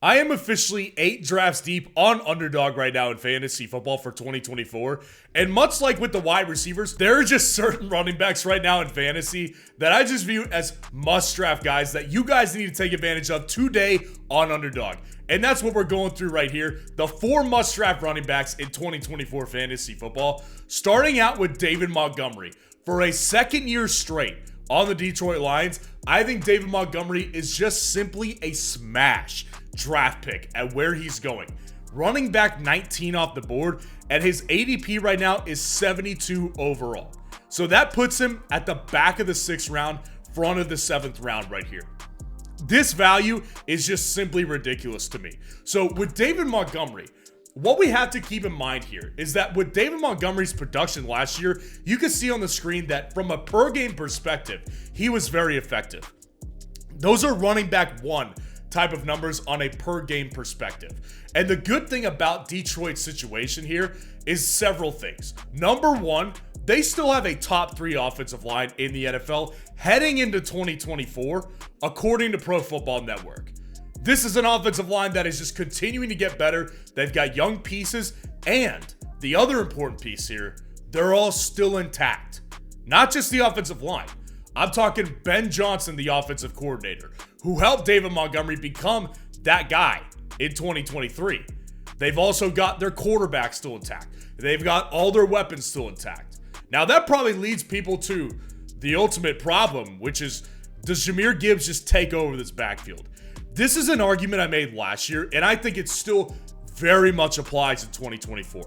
I am officially 8 drafts deep on Underdog right now in fantasy football for 2024. And much like with the wide receivers, there are just certain running backs right now in fantasy that I just view as must-draft guys that you guys need to take advantage of today on Underdog. And that's what we're going through right here. The 4 must-draft running backs in 2024 fantasy football. Starting out with David Montgomery. For a second year straight on the Detroit Lions, I think David Montgomery is just simply a smash draft pick at where he's going. Running back 19 off the board, and his ADP right now is 72 overall. So that puts him at the back of the 6th round, front of the 7th round right here. This value is just simply ridiculous to me. So with David Montgomery, what we have to keep in mind here is that with David Montgomery's production last year, you can see on the screen that from a per game perspective, he was very effective. Those are running back 1 type of numbers on a per game perspective. And the good thing about Detroit's situation here is several things. Number 1, they still have a top 3 offensive line in the NFL heading into 2024, according to Pro Football Network. This is an offensive line that is just continuing to get better. They've got young pieces, and the other important piece here, they're all still intact. Not just the offensive line. I'm talking Ben Johnson, the offensive coordinator, who helped David Montgomery become that guy in 2023. They've also got their quarterback still intact. They've got all their weapons still intact. Now, that probably leads people to the ultimate problem, which is, does Jahmyr Gibbs just take over this backfield? This is an argument I made last year, and I think it still very much applies in 2024.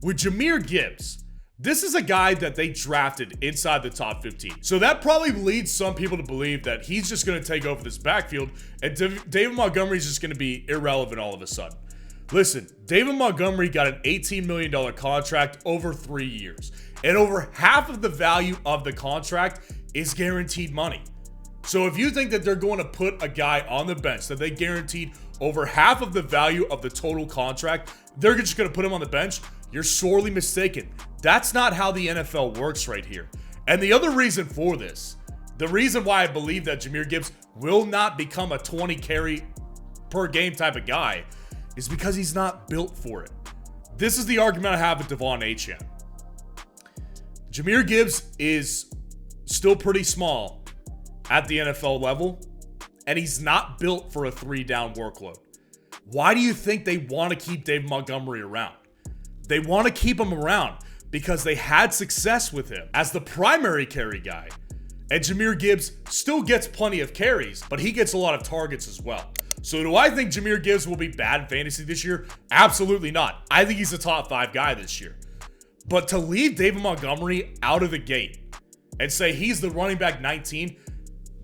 With Jahmyr Gibbs, this is a guy that they drafted inside the top 15. So that probably leads some people to believe that he's just going to take over this backfield and David Montgomery is just going to be irrelevant all of a sudden. Listen, David Montgomery got an $18 million contract over 3 years. And over half of the value of the contract is guaranteed money. So if you think that they're going to put a guy on the bench that they guaranteed over half of the value of the total contract, they're just going to put him on the bench, you're sorely mistaken. That's not how the NFL works right here. And the other reason for this, the reason why I believe that Jahmyr Gibbs will not become a 20 carry per game type of guy is because he's not built for it. This is the argument I have with Devon Achane. Jahmyr Gibbs is still pretty small at the NFL level, and he's not built for a 3-down workload. Why do you think they want to keep David Montgomery around? They want to keep him around because they had success with him as the primary carry guy. And Jahmyr Gibbs still gets plenty of carries, but he gets a lot of targets as well. So do I think Jahmyr Gibbs will be bad in fantasy this year? Absolutely not. I think he's a top 5 guy this year. But to leave David Montgomery out of the gate and say he's the running back 19,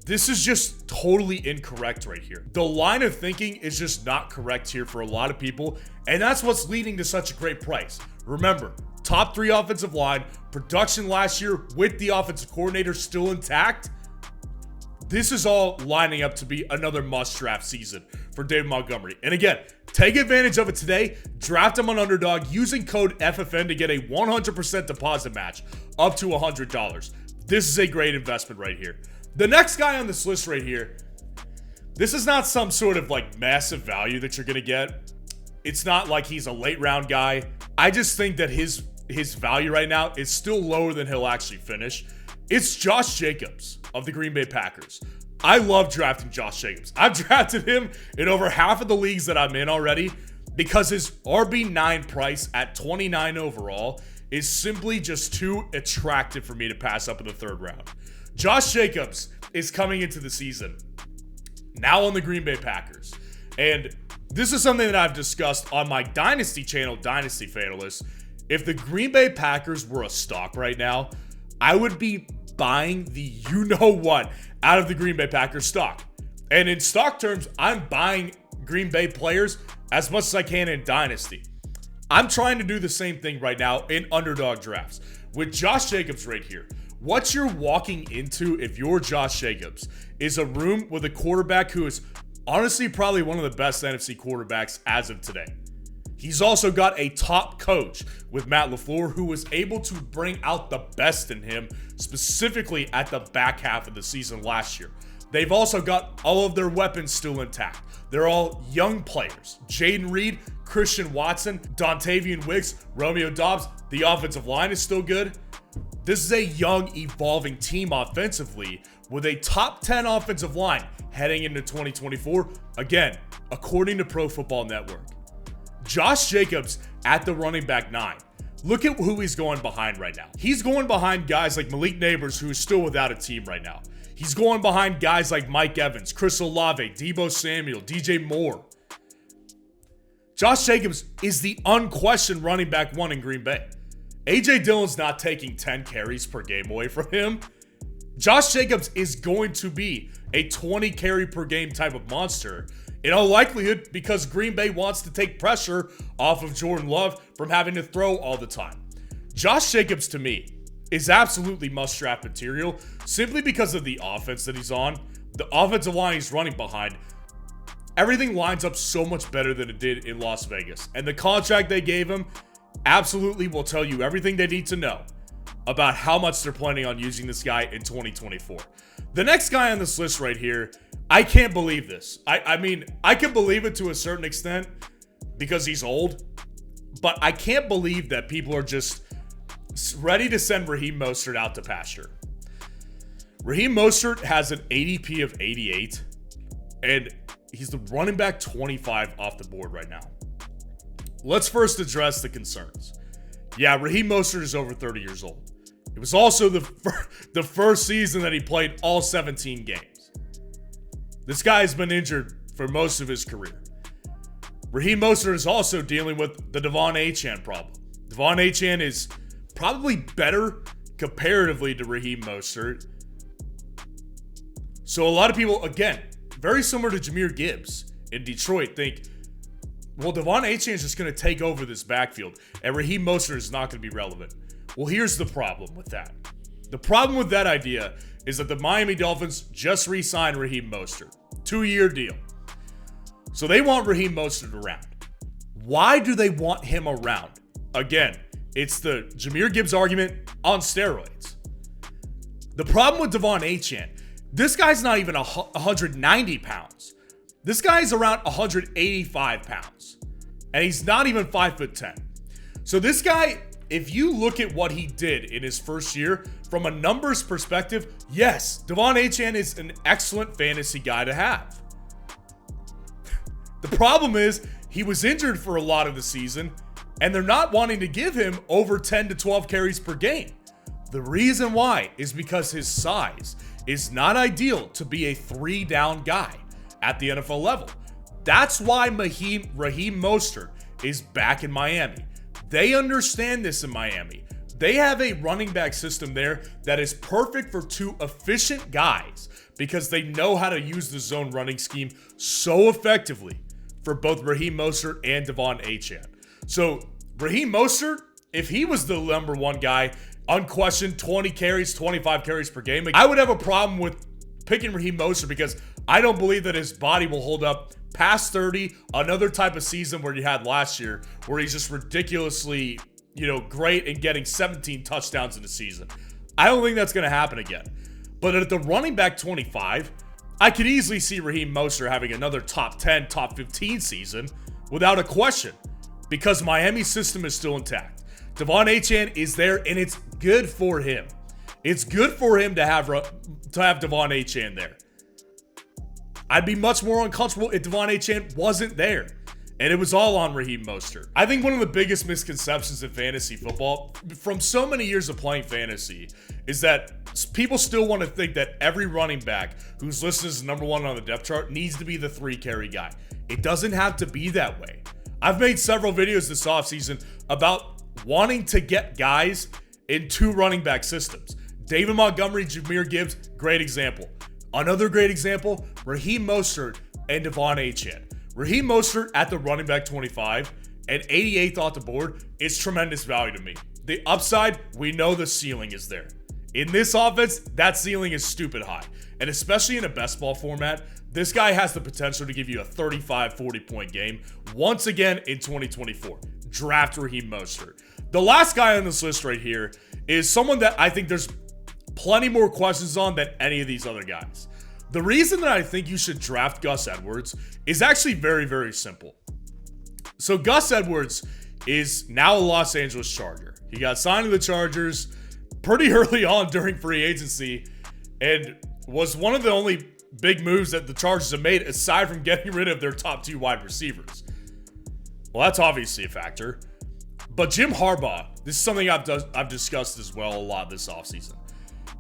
this is just totally incorrect right here. The line of thinking is just not correct here for a lot of people, and that's what's leading to such a great price. Remember, top 3 offensive line, production last year with the offensive coordinator still intact. This is all lining up to be another must-draft season for David Montgomery. And again, take advantage of it today. Draft him on Underdog using code FFN to get a 100% deposit match up to $100. This is a great investment right here. The next guy on this list right here, this is not some sort of like massive value that you're going to get. It's not like he's a late round guy. I just think that his value right now is still lower than he'll actually finish. It's Josh Jacobs of the Green Bay Packers. I love drafting Josh Jacobs. I've drafted him in over half of the leagues that I'm in already because his RB9 price at 29 overall is simply just too attractive for me to pass up in the 3rd round. Josh Jacobs is coming into the season now on the Green Bay Packers. And this is something that I've discussed on my Dynasty channel, Dynasty Fanalysts. If the Green Bay Packers were a stock right now, I would be buying the you-know-what out of the Green Bay Packers stock. And in stock terms, I'm buying Green Bay players as much as I can in Dynasty. I'm trying to do the same thing right now in underdog drafts. With Josh Jacobs right here, what you're walking into if you're Josh Jacobs is a room with a quarterback who is honestly probably one of the best NFC quarterbacks as of today. He's also got a top coach with Matt LaFleur who was able to bring out the best in him, specifically at the back half of the season last year. They've also got all of their weapons still intact. They're all young players. Jaden Reed, Christian Watson, Dontavian Wicks, Romeo Doubs. The offensive line is still good. This is a young, evolving team offensively with a top 10 offensive line heading into 2024. Again, according to Pro Football Network. Josh Jacobs at the running back 9. Look at who he's going behind right now. He's going behind guys like Malik Neighbors, who is still without a team right now. He's going behind guys like Mike Evans, Chris Olave, Deebo Samuel, DJ Moore. Josh Jacobs is the unquestioned running back 1 in Green Bay. A.J. Dillon's not taking 10 carries per game away from him. Josh Jacobs is going to be a 20 carry per game type of monster, in all likelihood because Green Bay wants to take pressure off of Jordan Love from having to throw all the time. Josh Jacobs, to me, is absolutely must-draft material simply because of the offense that he's on, the offensive line he's running behind. Everything lines up so much better than it did in Las Vegas. And the contract they gave him absolutely will tell you everything they need to know about how much they're planning on using this guy in 2024. The next guy on this list right here, I can't believe this. I mean, I can believe it to a certain extent because he's old, but I can't believe that people are just ready to send Raheem Mostert out to pasture. Raheem Mostert has an ADP of 88, and he's the running back 25 off the board right now. Let's first address the concerns. Yeah, Raheem Mostert is over 30 years old. It was also the first season that he played all 17 games. This guy has been injured for most of his career. Raheem Mostert is also dealing with the Devon Achane problem. Devon Achane is probably better comparatively to Raheem Mostert. So a lot of people, again, very similar to Jahmyr Gibbs in Detroit, think, well, Devon Achane is just going to take over this backfield, and Raheem Mostert is not going to be relevant. Well, here's the problem with that. The problem with that idea is that the Miami Dolphins just re-signed Raheem Mostert. 2-year deal. So they want Raheem Mostert around. Why do they want him around? Again, it's the Jahmyr Gibbs argument on steroids. The problem with Devon Achane, this guy's not even 190 pounds. This guy's around 185 pounds. And he's not even 5'10". So this guy, if you look at what he did in his first year, from a numbers perspective, yes, Devon Achane is an excellent fantasy guy to have. The problem is, he was injured for a lot of the season, and they're not wanting to give him over 10 to 12 carries per game. The reason why is because his size is not ideal to be a 3-down guy at the NFL level. That's why Raheem Mostert is back in Miami. They understand this in Miami. They have a running back system there that is perfect for 2 efficient guys because they know how to use the zone running scheme so effectively for both Raheem Mostert and Devon Achane. So Raheem Mostert, if he was the number 1 guy, unquestioned 20 carries, 25 carries per game, I would have a problem with picking Raheem Mostert because I don't believe that his body will hold up past 30, another type of season where you had last year, where he's just ridiculously, great and getting 17 touchdowns in a season. I don't think that's going to happen again. But at the running back 25, I could easily see Raheem Mostert having another top 10, top 15 season without a question because Miami's system is still intact. Devon Achane is there, and it's good for him. It's good for him to have Devon Achane there. I'd be much more uncomfortable if Devon Achane wasn't there, and it was all on Raheem Mostert. I think one of the biggest misconceptions in fantasy football from so many years of playing fantasy is that people still want to think that every running back who's listed as number 1 on the depth chart needs to be the 3-carry guy. It doesn't have to be that way. I've made several videos this offseason about wanting to get guys in 2 running back systems. David Montgomery, Jahmyr Gibbs, great example. Another great example, Raheem Mostert and Devon Achane. Raheem Mostert at the running back 25 and 88th off the board is tremendous value to me. The upside, we know the ceiling is there. In this offense, that ceiling is stupid high. And especially in a best ball format, this guy has the potential to give you a 35, 40-point game once again in 2024. Draft Raheem Mostert. The last guy on this list right here is someone that I think there's plenty more questions on than any of these other guys. The reason that I think you should draft Gus Edwards is actually very, very simple. So Gus Edwards is now a Los Angeles Charger. He got signed to the Chargers pretty early on during free agency and was one of the only big moves that the Chargers have made aside from getting rid of their top 2 wide receivers. Well, that's obviously a factor. But Jim Harbaugh, this is something I've discussed as well a lot this offseason.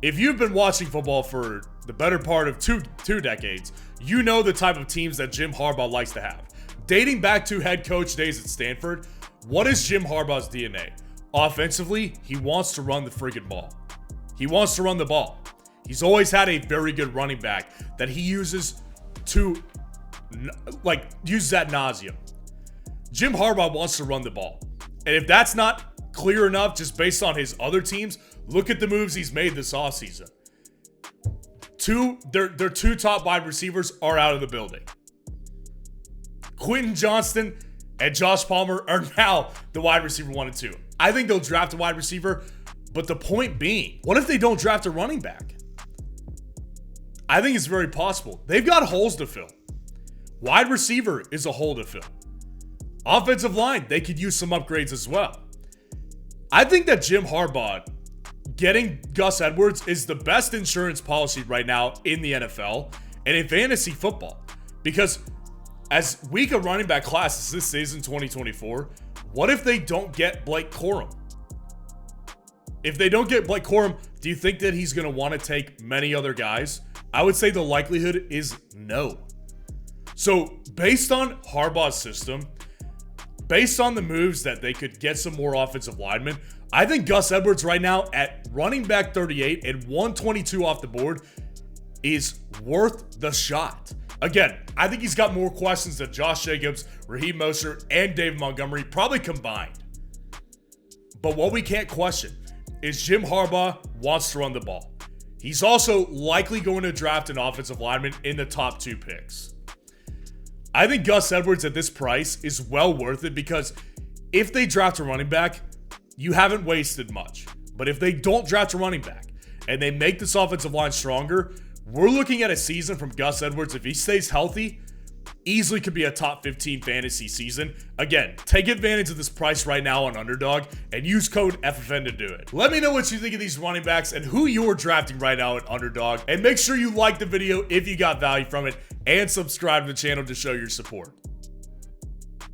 If you've been watching football for the better part of two decades, you know the type of teams that Jim Harbaugh likes to have. Dating back to head coach days at Stanford, what is Jim Harbaugh's DNA? Offensively, he wants to run the friggin' ball. He wants to run the ball. He's always had a very good running back that he uses ad nauseum. Jim Harbaugh wants to run the ball. And if that's not clear enough just based on his other teams, look at the moves he's made this offseason. Their 2 top wide receivers are out of the building. Quentin Johnston and Josh Palmer are now the wide receiver 1 and 2. I think they'll draft a wide receiver, but the point being, what if they don't draft a running back? I think it's very possible. They've got holes to fill. Wide receiver is a hole to fill. Offensive line, they could use some upgrades as well. I think that Jim Harbaugh getting Gus Edwards is the best insurance policy right now in the NFL and in fantasy football. Because as weak a running back class as this is in 2024, what if they don't get Blake Corum? If they don't get Blake Corum, do you think that he's going to want to take many other guys? I would say the likelihood is no. So based on Harbaugh's system, based on the moves that they could get some more offensive linemen, I think Gus Edwards right now at running back 38 and 122 off the board is worth the shot. Again, I think he's got more questions than Josh Jacobs, Raheem Mostert, and David Montgomery probably combined. But what we can't question is Jim Harbaugh wants to run the ball. He's also likely going to draft an offensive lineman in the top 2 picks. I think Gus Edwards at this price is well worth it because if they draft a running back, you haven't wasted much. But if they don't draft a running back and they make this offensive line stronger, we're looking at a season from Gus Edwards, if he stays healthy, easily could be a top 15 fantasy season. Again, take advantage of this price right now on Underdog and use code FFN to do it. Let me know what you think of these running backs and who you're drafting right now at Underdog. And make sure you like the video if you got value from it and subscribe to the channel to show your support.